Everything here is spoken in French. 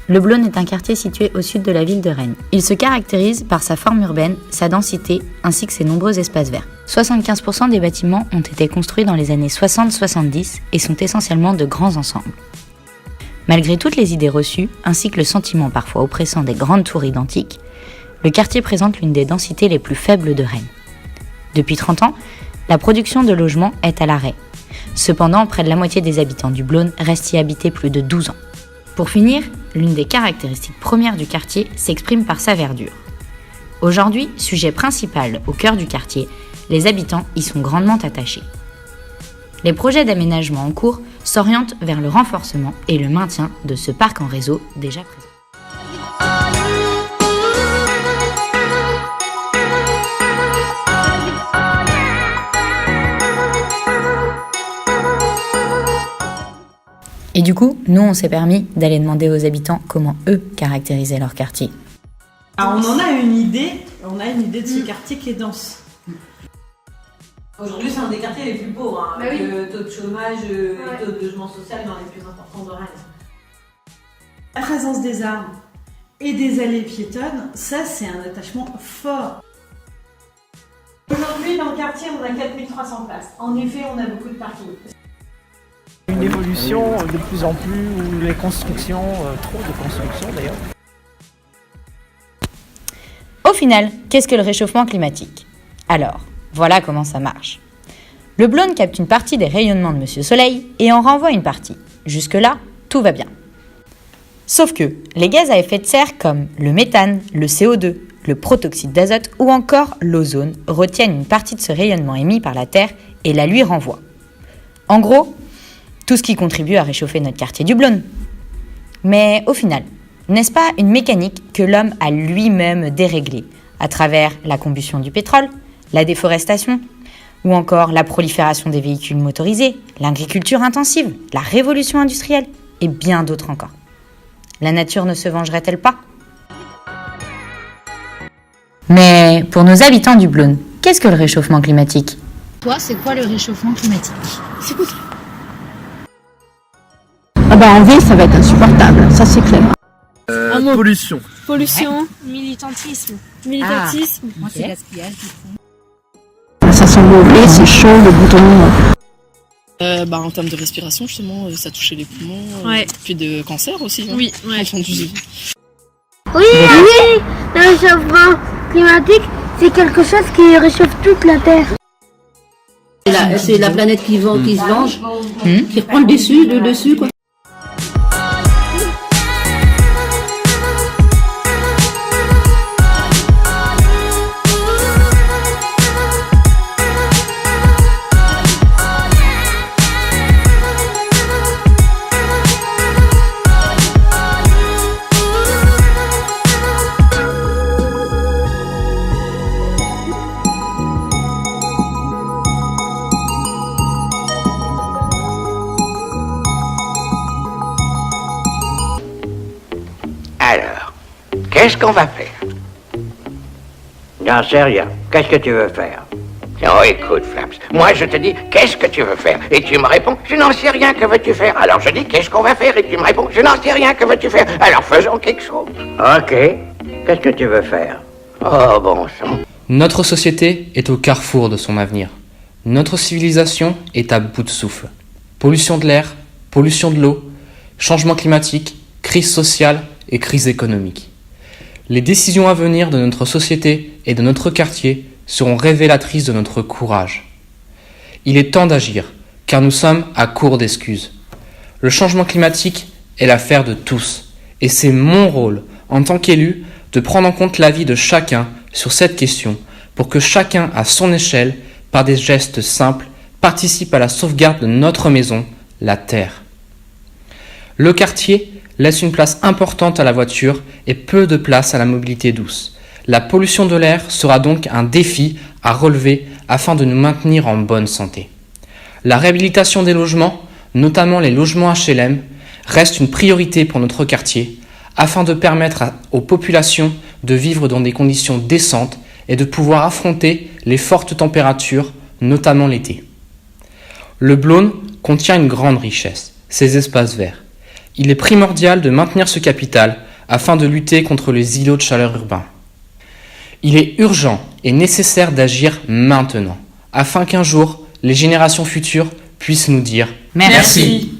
Le Blône est un quartier situé au sud de la ville de Rennes. Il se caractérise par sa forme urbaine, sa densité, ainsi que ses nombreux espaces verts. 75% des bâtiments ont été construits dans les années 60-70 et sont essentiellement de grands ensembles. Malgré toutes les idées reçues, ainsi que le sentiment parfois oppressant des grandes tours identiques, le quartier présente l'une des densités les plus faibles de Rennes. Depuis 30 ans, la production de logements est à l'arrêt. Cependant, près de la moitié des habitants du Blône restent y habités plus de 12 ans. Pour finir, l'une des caractéristiques premières du quartier s'exprime par sa verdure. Aujourd'hui, sujet principal au cœur du quartier, les habitants y sont grandement attachés. Les projets d'aménagement en cours s'orientent vers le renforcement et le maintien de ce parc en réseau déjà présent. Et du coup, nous, on s'est permis d'aller demander aux habitants comment eux caractérisaient leur quartier. Alors, on en a une idée, de ce quartier qui est dense. Aujourd'hui, c'est un des quartiers les plus pauvres, Bah avec oui. le taux de chômage et le taux de logement social dans les plus importants de Rennes. La présence des arbres et des allées piétonnes, ça, c'est un attachement fort. Aujourd'hui, dans le quartier, on a 4300 places. En effet, on a beaucoup de parking. Une évolution de plus en plus, où les constructions, trop de constructions d'ailleurs. Au final, qu'est-ce que le réchauffement climatique ? Alors, voilà comment ça marche. Le Blône capte une partie des rayonnements de Monsieur Soleil et en renvoie une partie. Jusque-là, tout va bien. Sauf que les gaz à effet de serre comme le méthane, le CO2, le protoxyde d'azote ou encore l'ozone retiennent une partie de ce rayonnement émis par la Terre et la lui renvoient. En gros, tout ce qui contribue à réchauffer notre quartier du Blône. Mais au final, n'est-ce pas une mécanique que l'homme a lui-même déréglée à travers la combustion du pétrole, la déforestation, ou encore la prolifération des véhicules motorisés, l'agriculture intensive, la révolution industrielle et bien d'autres encore. La nature ne se vengerait-elle pas ? Mais pour nos habitants du Blône, qu'est-ce que le réchauffement climatique ? Toi, c'est quoi le réchauffement climatique? C'est quoi? Ah bah en ville, ça va être insupportable, ça c'est clair. Un mot. Pollution. Pollution, militantisme. Militantisme. Moi, c'est gaspillage. Ça sent mauvais, c'est chaud, le bouton. En termes de respiration, justement, ça touchait les poumons, Ouais. puis de cancer aussi. Oui, ouais. Oui, le réchauffement climatique, c'est quelque chose qui réchauffe toute la Terre. C'est la planète qui se venge, qui reprend le dessus, quoi. Alors, qu'est-ce qu'on va faire? J'en sais rien. Qu'est-ce que tu veux faire? Oh, écoute, Flaps, moi je te dis, qu'est-ce que tu veux faire? Et tu me réponds, je n'en sais rien, que veux-tu faire? Alors je dis, qu'est-ce qu'on va faire? Et tu me réponds, je n'en sais rien, que veux-tu faire? Alors faisons quelque chose. Ok. Qu'est-ce que tu veux faire? Oh, bon sang. Notre société est au carrefour de son avenir. Notre civilisation est à bout de souffle. Pollution de l'air, pollution de l'eau, changement climatique, crise sociale et crise économique. Les décisions à venir de notre société et de notre quartier seront révélatrices de notre courage. Il est temps d'agir, car nous sommes à court d'excuses. Le changement climatique est l'affaire de tous, et c'est mon rôle, en tant qu'élu, de prendre en compte l'avis de chacun sur cette question, pour que chacun, à son échelle, par des gestes simples, participe à la sauvegarde de notre maison, la Terre. Le quartier laisse une place importante à la voiture et peu de place à la mobilité douce. La pollution de l'air sera donc un défi à relever afin de nous maintenir en bonne santé. La réhabilitation des logements, notamment les logements HLM, reste une priorité pour notre quartier afin de permettre aux populations de vivre dans des conditions décentes et de pouvoir affronter les fortes températures, notamment l'été. Le Blône contient une grande richesse, ses espaces verts. Il est primordial de maintenir ce capital afin de lutter contre les îlots de chaleur urbains. Il est urgent et nécessaire d'agir maintenant, afin qu'un jour, les générations futures puissent nous dire Merci.